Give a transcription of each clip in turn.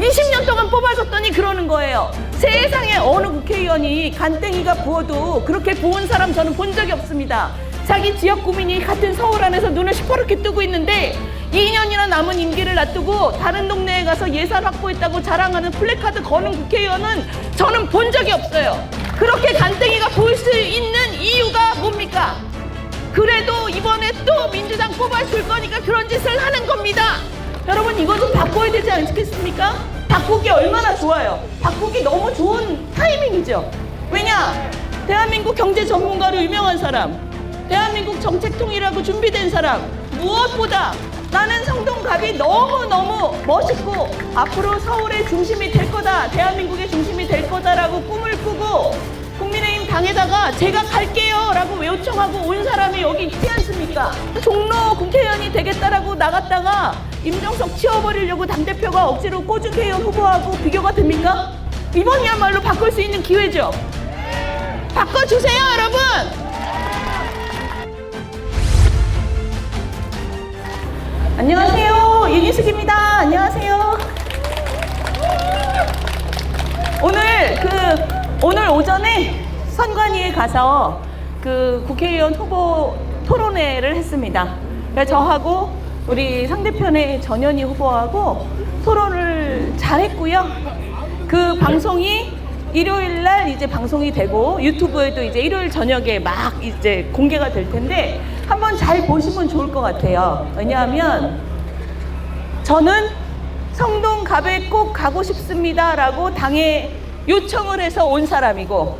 20년 동안 뽑아줬더니 그러는 거예요. 세상에 어느 국회의원이 간땡이가 부어도 그렇게 부은 사람 저는 본 적이 없습니다. 자기 지역 구민이 같은 서울 안에서 눈을 시퍼렇게 뜨고 있는데 2년이나 남은 임기를 놔두고 다른 동네에 가서 예산 확보했다고 자랑하는 플래카드 거는 국회의원은 저는 본 적이 없어요. 그렇게 간땡이가 보일 수 있는 이유가 뭡니까? 그래도 이번에 또 민주당 뽑아줄 거니까 그런 짓을 하는 겁니다. 여러분, 이거 좀 바꿔야 되지 않겠습니까? 바꾸기 얼마나 좋아요. 바꾸기 너무 좋은 타이밍이죠. 왜냐? 대한민국 경제 전문가로 유명한 사람, 대한민국 정책통일하고 준비된 사람, 무엇보다 나는 성동갑이 너무너무 멋있고 앞으로 서울의 중심이 될 거다, 대한민국의 중심이 될 거다라고 꿈을 꾸고 국민의힘 당에다가 제가 갈게요 라고 요청하고 온 사람이 여기 있지 않습니까? 종로 국회의원이 되겠다라고 나갔다가 임종석 치워버리려고 당대표가 억지로 꼬주개혁 후보하고 비교가 됩니까? 이번이야말로 바꿀 수 있는 기회죠. 바꿔주세요, 여러분. 안녕하세요, 윤희숙입니다. 안녕하세요. 오늘 오전에 선관위에 가서 그 국회의원 후보 토론회를 했습니다. 저하고 우리 상대편의 전현희 후보하고 토론을 잘했고요. 그 방송이 일요일 날 이제 방송이 되고 유튜브에도 이제 일요일 저녁에 막 이제 공개가 될 텐데 한번 잘 보시면 좋을 것 같아요. 왜냐하면 저는 성동갑에 꼭 가고 싶습니다라고 당에 요청을 해서 온 사람이고,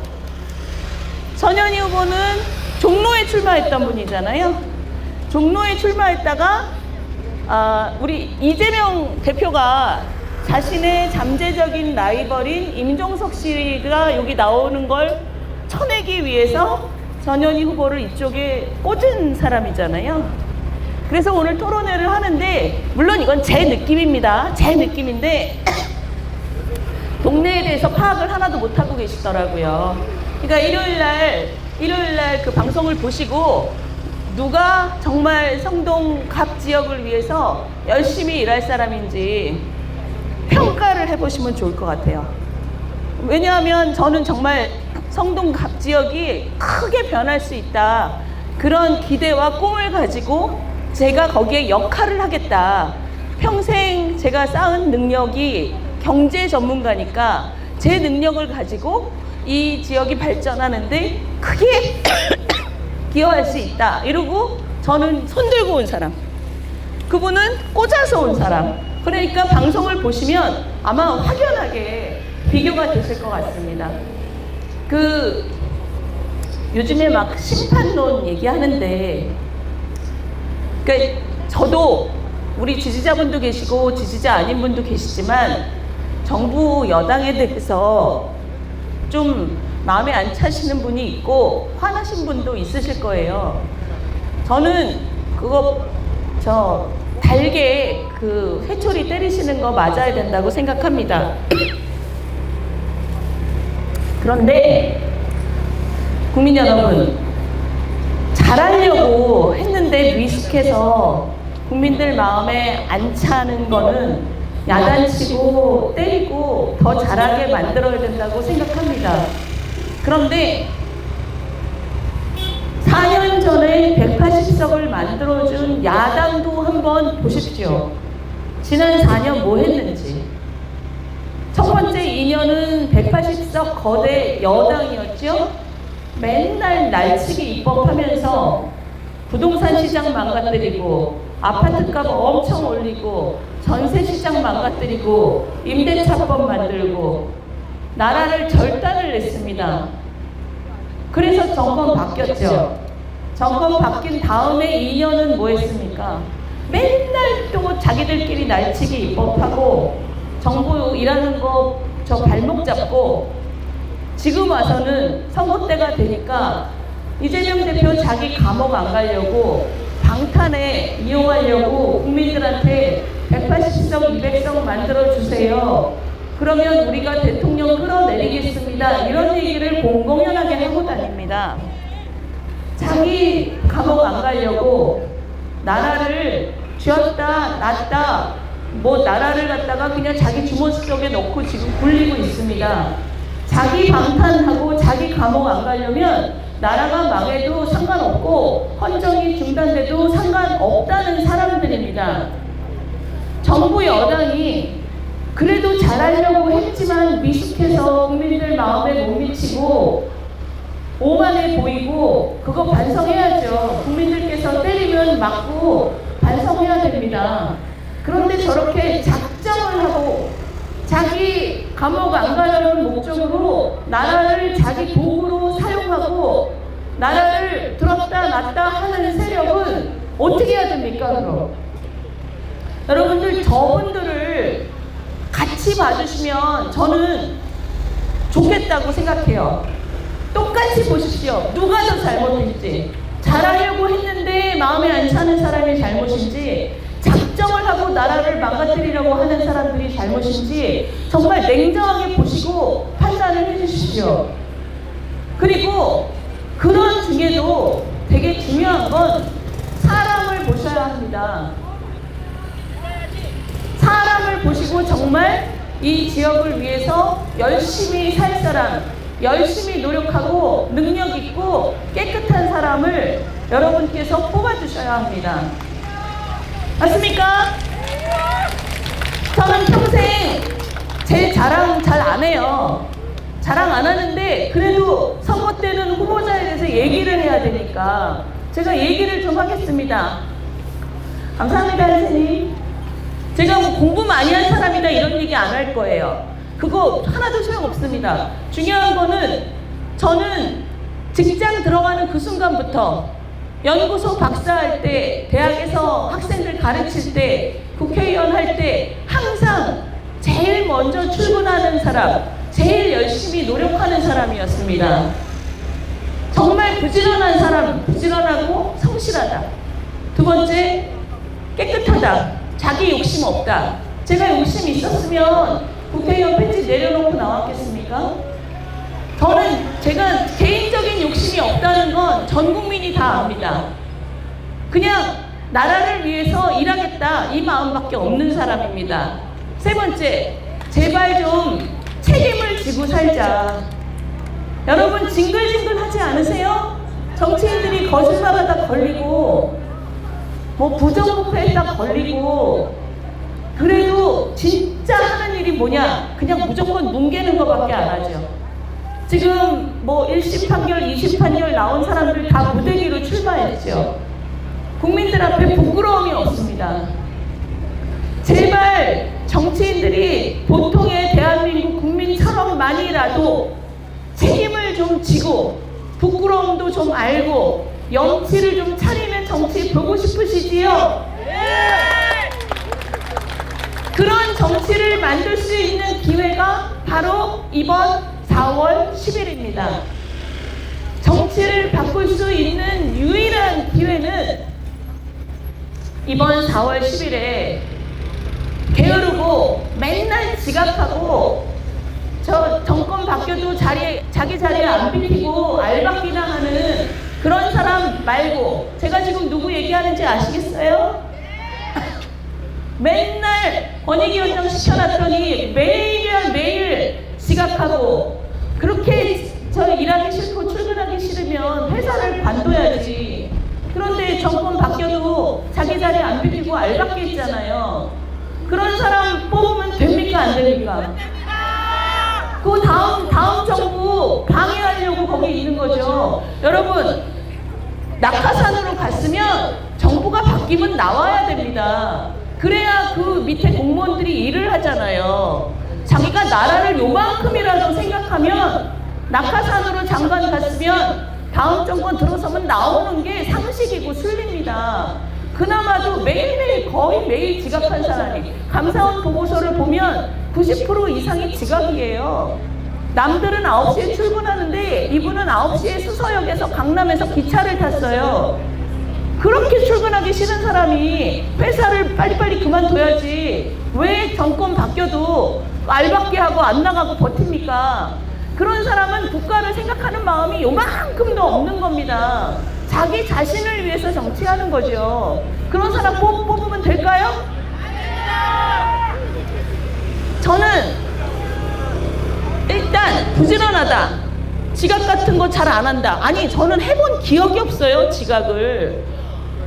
전현희 후보는 종로에 출마했던 분이잖아요. 종로에 출마했다가 우리 이재명 대표가 자신의 잠재적인 라이벌인 임종석 씨가 여기 나오는 걸 쳐내기 위해서 전현희 후보를 이쪽에 꽂은 사람이잖아요. 그래서 오늘 토론회를 하는데, 물론 이건 제 느낌입니다. 제 느낌인데 동네에 대해서 파악을 하나도 못하고 계시더라고요. 그러니까 일요일 날 그 방송을 보시고 누가 정말 성동갑 지역을 위해서 열심히 일할 사람인지 평가를 해보시면 좋을 것 같아요. 왜냐하면 저는 정말 성동갑 지역이 크게 변할 수 있다, 그런 기대와 꿈을 가지고 제가 거기에 역할을 하겠다. 평생 제가 쌓은 능력이 경제 전문가니까 제 능력을 가지고 이 지역이 발전하는데 크게 기여할 수 있다 이러고 저는 손들고 온 사람, 그분은 꽂아서 온 사람. 그러니까 방송을 보시면 아마 확연하게 비교가 되실 것 같습니다. 요즘에 막 심판론 얘기하는데, 그러니까 저도 우리 지지자분도 계시고 지지자 아닌 분도 계시지만 정부 여당에 대해서 좀 마음에 안 차시는 분이 있고 화나신 분도 있으실 거예요. 저는 달게 그 회초리 때리시는 거 맞아야 된다고 생각합니다. 그런데 국민 여러분, 잘하려고 했는데 미숙해서 국민들 마음에 안 차는 거는 야단치고 때리고 더 잘하게 만들어야 된다고 생각합니다. 그런데 4년 전에 180석을 만들어준 야당도 한번 보십시오. 지난 4년 뭐 했는지. 첫 번째 2년은 180석 거대 여당이었죠. 맨날 날치기 입법하면서 부동산 시장 망가뜨리고 아파트값 엄청 올리고 전세 시장 망가뜨리고 임대차법 만들고 나라를 절단을 했습니다. 그래서 정권 바뀌었죠. 정권 바뀐 다음에 2년은 뭐 했습니까? 맨날 또 자기들끼리 날치기 입법하고 정부 일하는 거 저 발목 잡고, 지금 와서는 선거 때가 되니까 이재명 대표 자기 감옥 안 가려고 방탄에 이용하려고 국민들한테 180석, 200석 만들어주세요. 그러면 우리가 대통령 끌어내리겠습니다. 이런 얘기를 공공연하게 하고 다닙니다. 자기 감옥 안 가려고 나라를 쥐었다 놨다 뭐 나라를 갖다가 그냥 자기 주머니 속에 넣고 지금 굴리고 있습니다. 자기 방탄하고 자기 감옥 안 가려면 나라가 망해도 상관없고 헌정이 중단돼도 상관없다는 사람들입니다. 정부 여당이 그래도 잘하려고 했지만 미숙해서 국민들 마음에 못 미치고 오만해 보이고 그거 반성해야죠. 국민들께서 때리면 맞고 반성해야 됩니다. 그런데 저렇게 작정을 하고 자기 감옥 안 가려는 목적으로 나라를 자기 도구로 사용하고 나라를 들었다 놨다 하는 세력은 어떻게 해야 됩니까? 그럼 여러분들 저분들을 같이 봐주시면 저는 좋겠다고 생각해요. 똑같이 보십시오. 누가 더 잘못했지, 잘하려고 했는데 마음에 안 차는 사람이 잘못인지, 작정을 하고 나라를 망가뜨리려고 하는 사람들이 잘못인지 정말 냉정하게 보시고 판단을 해주십시오. 그리고 그런 중에도 되게 중요한 건 사람을 보셔야 합니다. 사람을 보시고 정말 이 지역을 위해서 열심히 살 사람, 열심히 노력하고 능력 있고 깨끗한 사람을 여러분께서 뽑아주셔야 합니다. 맞습니까? 저는 평생 제 자랑 잘 안 해요. 자랑 안 하는데 그래도 선거 때는 후보자에 대해서 얘기를 해야 되니까 제가 얘기를 좀 하겠습니다. 감사합니다, 선생님. 제가 뭐 공부 많이 한 사람이다 이런 얘기 안 할 거예요. 그거 하나도 소용없습니다. 중요한 거는 저는 직장 들어가는 그 순간부터 연구소 박사할 때, 대학에서 학생들 가르칠 때, 국회의원 할 때 항상 제일 먼저 출근하는 사람, 제일 열심히 노력하는 사람이었습니다. 정말 부지런한 사람, 부지런하고 성실하다. 두 번째, 깨끗하다. 자기 욕심 없다. 제가 욕심 있었으면 국회의원 배지 내려놓고 나왔겠습니까? 저는 제가 개인적인 욕심이 없다는 건 전 국민이 다 압니다. 그냥 나라를 위해서 일하겠다 이 마음밖에 없는 사람입니다. 세 번째, 제발 좀 책임을 지고 살자. 여러분 징글징글하지 않으세요? 정치인들이 거짓말하다 걸리고 뭐 부정부패했다 걸리고 그래도 진짜 하는 일이 뭐냐? 그냥 무조건 뭉개는 것밖에 안 하죠. 지금 뭐 1심 판결, 2심 판결 나온 사람들 다 무대기로 출마했죠. 국민들 앞에 부끄러움이 없습니다. 제발 정치인들이 보통의 대한민국 국민처럼만이라도 책임을 좀 지고 부끄러움도 좀 알고 염치를 좀 차리는 정치 보고 싶으시지요? 그런 정치를 만들 수 있는 기회가 바로 이번 4월 10일입니다. 정치를 바꿀 수 있는 유일한 기회는 이번 4월 10일에 게으르고 맨날 지각하고 저 정권 바뀌어도 자기 자리에 안 비키고 알박기나 하는 그런 사람 말고, 제가 지금 누구 얘기하는지 아시겠어요? 맨날 권익위원장 시켜놨더니 매일 지각하고, 그렇게 저 일하기 싫고 출근하기 싫으면 회사를 관둬야지. 그런데 정권 바뀌어도 자기 자리에 안 비키고 알박기 있잖아요. 그런 사람 뽑으면 됩니까 안 됩니까? 그 다음 정부 방해하려고 거기 있는 거죠. 여러분, 낙하산으로 갔으면 정부가 바뀌면 나와야 됩니다. 그래야 그 밑에 공무원들이 일을 하잖아요. 자기가 나라를 요만큼이라도 생각하면 낙하산으로 장관 갔으면 다음 정권 들어서면 나오는 게 상식이고 순리입니다. 그나마도 거의 매일 지각한 사람이, 감사원 보고서를 보면 90% 이상이 지각이에요. 남들은 9시에 출근하는데 이분은 9시에 수서역에서 강남에서 기차를 탔어요. 그렇게 출근하기 싫은 사람이 회사를 빨리빨리 그만둬야지 왜 정권 바뀌어도 알박기 하고 안 나가고 버팁니까? 그런 사람은 국가를 생각하는 마음이 요만큼도 없는 겁니다. 자기 자신을 위해서 정치하는 거죠. 그런 사람 뽑으면 될까요? 저는 일단 부지런하다, 지각 같은 거 잘 안 한다. 아니, 저는 해본 기억이 없어요. 지각을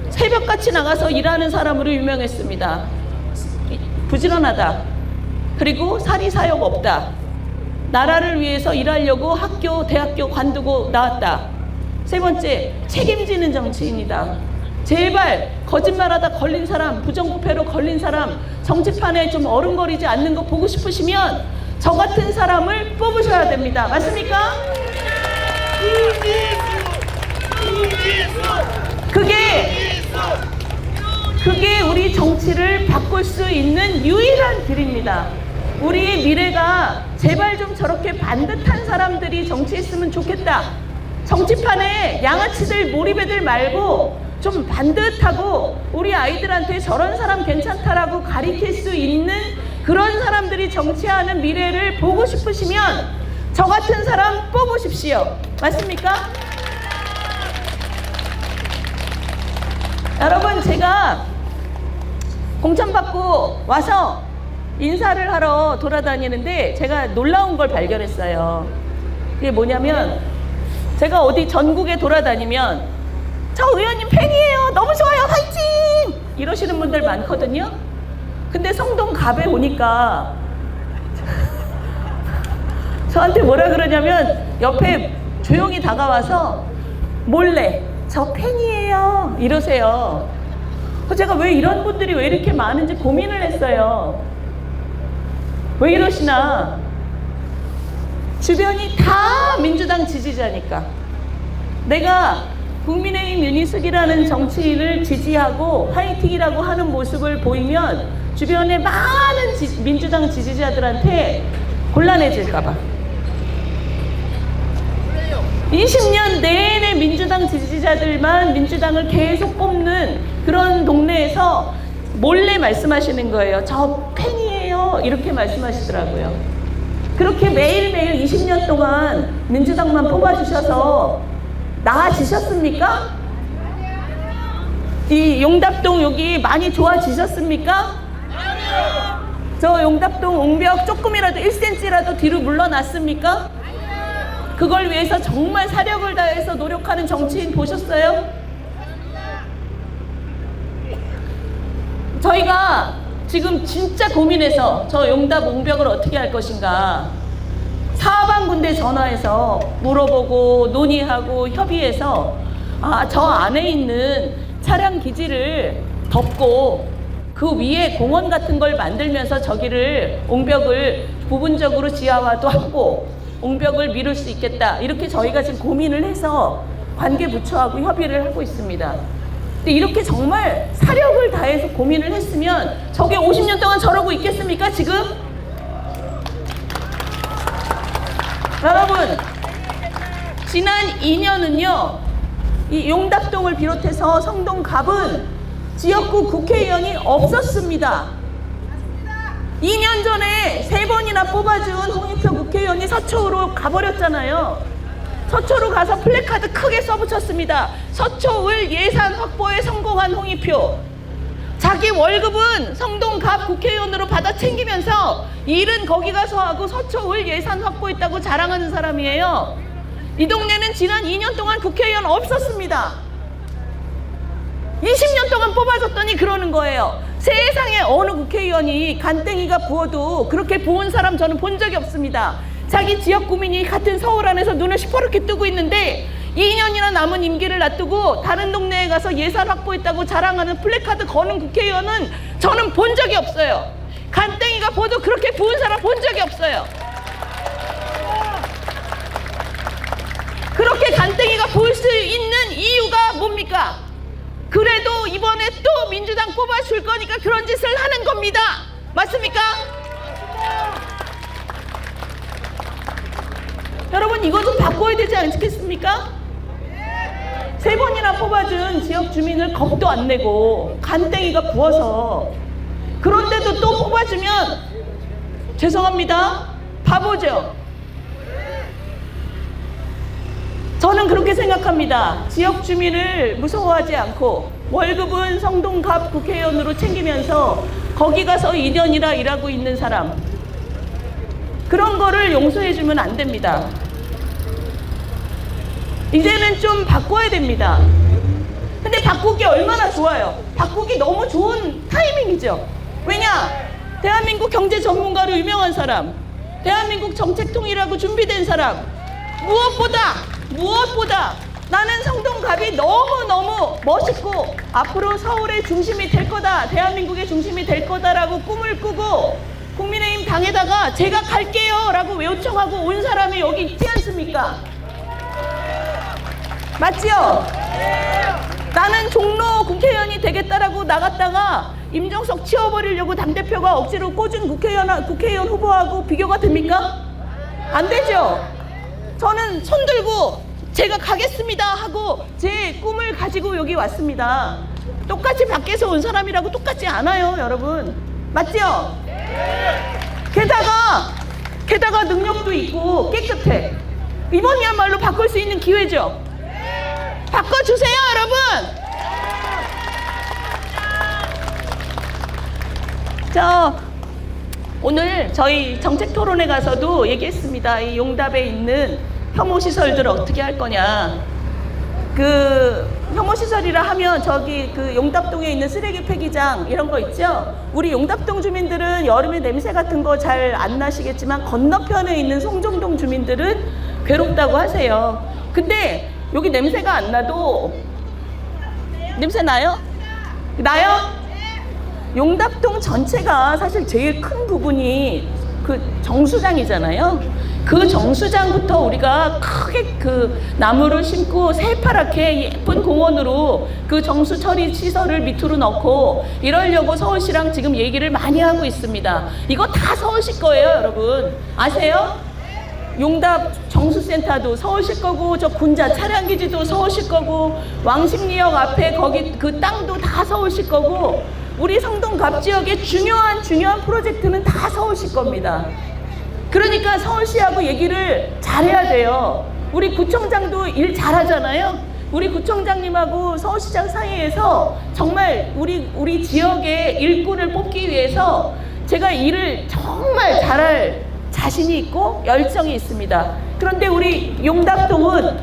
새벽같이 나가서 일하는 사람으로 유명했습니다. 부지런하다, 그리고 사리사욕 없다, 나라를 위해서 일하려고 학교, 대학교 관두고 나왔다. 세 번째, 책임지는 정치인이다. 제발 거짓말하다 걸린 사람, 부정부패로 걸린 사람, 정치판에 좀 어른거리지 않는 거 보고 싶으시면 저 같은 사람을 뽑으셔야 됩니다. 맞습니까? 그게 우리 정치를 바꿀 수 있는 유일한 길입니다. 우리의 미래가 제발 좀 저렇게 반듯한 사람들이 정치했으면 좋겠다. 정치판에 양아치들, 몰입애들 말고 좀 반듯하고 우리 아이들한테 저런 사람 괜찮다라고 가리킬 수 있는 그런 사람들이 정치하는 미래를 보고 싶으시면 저 같은 사람 뽑으십시오. 맞습니까? 여러분, 제가 공천받고 와서 인사를 하러 돌아다니는데 제가 놀라운 걸 발견했어요. 그게 뭐냐면, 제가 어디 전국에 돌아다니면 저 의원님 팬이에요, 너무 좋아요, 화이팅! 이러시는 분들 많거든요. 근데 성동갑에 오니까 저한테 뭐라 그러냐면 옆에 조용히 다가와서 몰래 저 팬이에요 이러세요. 제가 왜 이런 분들이 왜 이렇게 많은지 고민을 했어요. 왜 이러시나? 주변이 다 민주당 지지자니까. 내가 국민의힘 윤희숙이라는 정치인을 지지하고 화이팅이라고 하는 모습을 보이면 주변에 많은 민주당 지지자들한테 곤란해질까봐. 20년 내내 민주당 지지자들만 민주당을 계속 뽑는 그런 동네에서 몰래 말씀하시는 거예요. 저 팬이에요 이렇게 말씀하시더라고요. 그렇게 매일매일 20년 동안 민주당만 뽑아주셔서 나아지셨습니까? 이 용답동 여기 많이 좋아지셨습니까? 저 용답동 옹벽 조금이라도 1cm라도 뒤로 물러났습니까? 그걸 위해서 정말 사력을 다해서 노력하는 정치인 보셨어요? 저희가 지금 진짜 고민해서 저 용답 옹벽을 어떻게 할 것인가 사방군데 전화해서 물어보고 논의하고 협의해서 저 안에 있는 차량 기지를 덮고 그 위에 공원 같은 걸 만들면서 저기를 옹벽을 부분적으로 지하화도 하고 옹벽을 미룰 수 있겠다, 이렇게 저희가 지금 고민을 해서 관계부처하고 협의를 하고 있습니다. 근데 이렇게 정말 사력을 다해서 고민을 했으면 저게 50년 동안 저러고 있겠습니까 지금? 여러분, 지난 2년은요 이 용답동을 비롯해서 성동갑은 지역구 국회의원이 없었습니다. 2년 전에 3번이나 뽑아준 홍익표 국회의원이 서초로 가버렸잖아요. 서초로 가서 플래카드 크게 써붙였습니다. 서초을 예산 확보에 성공한 홍익표. 자기 월급은 성동갑 국회의원으로 받아 챙기면서 일은 거기 가서 하고 서초을 예산 확보했다고 자랑하는 사람이에요. 이 동네는 지난 2년 동안 국회의원 없었습니다. 20년 동안 뽑아줬더니 그러는 거예요. 세상에 어느 국회의원이 간땡이가 부어도 그렇게 부은 사람 저는 본 적이 없습니다. 자기 지역 구민이 같은 서울 안에서 눈을 시퍼렇게 뜨고 있는데 2년이나 남은 임기를 놔두고 다른 동네에 가서 예산 확보했다고 자랑하는 플래카드 거는 국회의원은 저는 본 적이 없어요. 간땡이가 부어도 그렇게 부은 사람 본 적이 없어요. 그렇게 간땡이가 부을 수 있는 이유가 뭡니까? 그래도 이번에 또 민주당 뽑아줄 거니까 그런 짓을 하는 겁니다. 맞습니까? 여러분, 이거 좀 바꿔야 되지 않겠습니까? 3번이나 뽑아준 지역 주민을 겁도 안 내고 간땡이가 부어서, 그런데도 또 뽑아주면 죄송합니다, 바보죠. 저는 그렇게 생각합니다. 지역 주민을 무서워하지 않고 월급은 성동갑 국회의원으로 챙기면서 거기 가서 2년이나 일하고 있는 사람, 그런 거를 용서해주면 안 됩니다. 이제는 좀 바꿔야 됩니다. 근데 바꾸기 얼마나 좋아요. 바꾸기 너무 좋은 타이밍이죠. 왜냐? 대한민국 경제 전문가로 유명한 사람, 대한민국 정책통일하고 준비된 사람, 무엇보다 나는 성동갑이 너무너무 멋있고 앞으로 서울의 중심이 될 거다, 대한민국의 중심이 될 거다라고 꿈을 꾸고 국민의힘 당에다가 제가 갈게요 라고 요청하고 온 사람이 여기 있지 않습니까? 맞지요? 나는 종로 국회의원이 되겠다라고 나갔다가 임종석 치워버리려고 당대표가 억지로 꽂은 국회의원 후보하고 비교가 됩니까? 안 되죠? 저는 손 들고 제가 가겠습니다 하고 제 꿈을 가지고 여기 왔습니다. 똑같이 밖에서 온 사람이라고 똑같지 않아요, 여러분. 맞죠? 게다가 능력도 있고 깨끗해. 이번이야말로 바꿀 수 있는 기회죠. 바꿔주세요, 여러분. 오늘 저희 정책토론회 가서도 얘기했습니다. 이 용답에 있는 혐오시설들을 어떻게 할 거냐. 그 혐오시설이라 하면 저기 그 용답동에 있는 쓰레기 폐기장 이런 거 있죠. 우리 용답동 주민들은 여름에 냄새 같은 거 잘 안 나시겠지만 건너편에 있는 송정동 주민들은 괴롭다고 하세요. 근데 여기 냄새가 안 나도 냄새 나요? 나요? 용답동 전체가 사실 제일 큰 부분이 그 정수장이잖아요. 그 정수장부터 우리가 크게 그 나무를 심고 새파랗게 예쁜 공원으로 그 정수 처리 시설을 밑으로 넣고 이러려고 서울시랑 지금 얘기를 많이 하고 있습니다. 이거 다 서울시 거예요, 여러분. 아세요? 용답 정수센터도 서울시 거고, 저 군자 차량기지도 서울시 거고, 왕십리역 앞에 거기 그 땅도 다 서울시 거고, 우리 성동갑 지역의 중요한 프로젝트는 다 서울시 겁니다. 그러니까 서울시하고 얘기를 잘해야 돼요. 우리 구청장도 일 잘하잖아요. 우리 구청장님하고 서울시장 사이에서 정말 우리 지역의 일꾼을 뽑기 위해서 제가 일을 정말 잘할 자신이 있고 열정이 있습니다. 그런데 우리 용답동은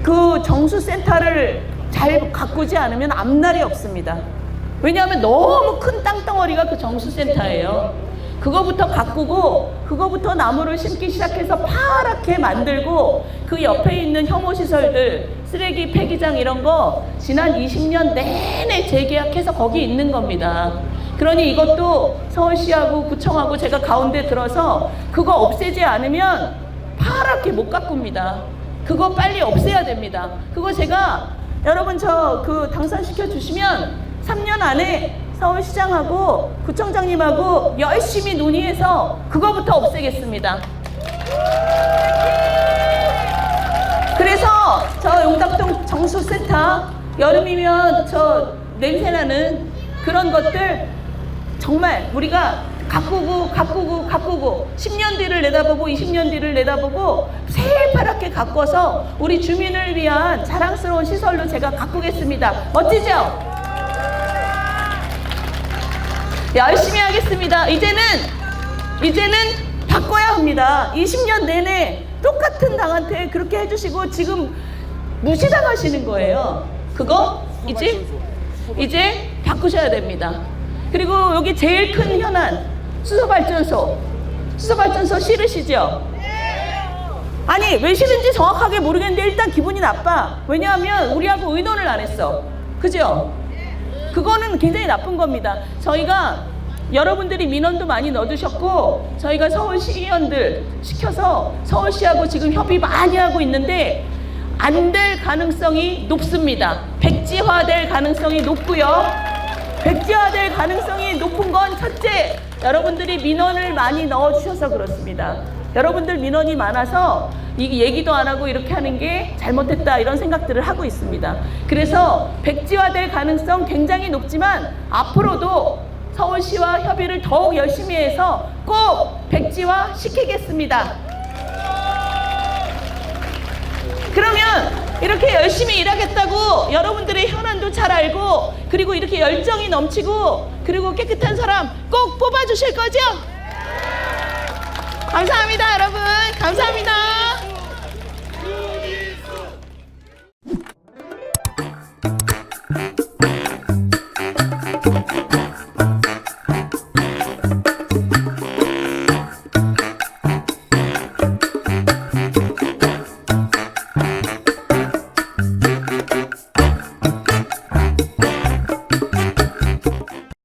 그 정수센터를 잘 가꾸지 않으면 앞날이 없습니다. 왜냐하면 너무 큰 땅덩어리가 그 정수센터예요. 그거부터 가꾸고 그거부터 나무를 심기 시작해서 파랗게 만들고 그 옆에 있는 혐오시설들, 쓰레기 폐기장 이런 거 지난 20년 내내 재계약해서 거기 있는 겁니다. 그러니 이것도 서울시하고 구청하고 제가 가운데 들어서 그거 없애지 않으면 파랗게 못 가꿉니다. 그거 빨리 없애야 됩니다. 그거 제가 여러분 저 그 당선시켜 주시면 3년 안에 서울시장하고 구청장님하고 열심히 논의해서 그거부터 없애겠습니다. 그래서 저 용답동 정수센터 여름이면 저 냄새나는 그런 것들 정말 우리가 가꾸고 10년 뒤를 내다보고 20년 뒤를 내다보고 새파랗게 가꿔서 우리 주민을 위한 자랑스러운 시설로 제가 가꾸겠습니다. 멋지죠? 열심히 하겠습니다. 이제는 바꿔야 합니다. 20년 내내 똑같은 당한테 그렇게 해주시고 지금 무시당하시는 거예요. 그거 이제 바꾸셔야 됩니다. 그리고 여기 제일 큰 현안 수소발전소 싫으시죠? 아니 왜 싫은지 정확하게 모르겠는데 일단 기분이 나빠. 왜냐하면 우리하고 의논을 안 했어. 그죠? 그거는 굉장히 나쁜 겁니다. 저희가 여러분들이 민원도 많이 넣어주셨고 저희가 서울시의원들 시켜서 서울시하고 지금 협의 많이 하고 있는데 안 될 가능성이 높습니다. 백지화될 가능성이 높고요. 백지화될 가능성이 높은 건 첫째, 여러분들이 민원을 많이 넣어주셔서 그렇습니다. 여러분들 민원이 많아서 이 얘기도 안 하고 이렇게 하는 게 잘못했다 이런 생각들을 하고 있습니다. 그래서 백지화될 가능성 굉장히 높지만 앞으로도 서울시와 협의를 더욱 열심히 해서 꼭 백지화 시키겠습니다. 그러면 이렇게 열심히 일하겠다고 여러분들의 현안도 잘 알고 그리고 이렇게 열정이 넘치고 그리고 깨끗한 사람 꼭 뽑아주실 거죠? 감사합니다, 여러분.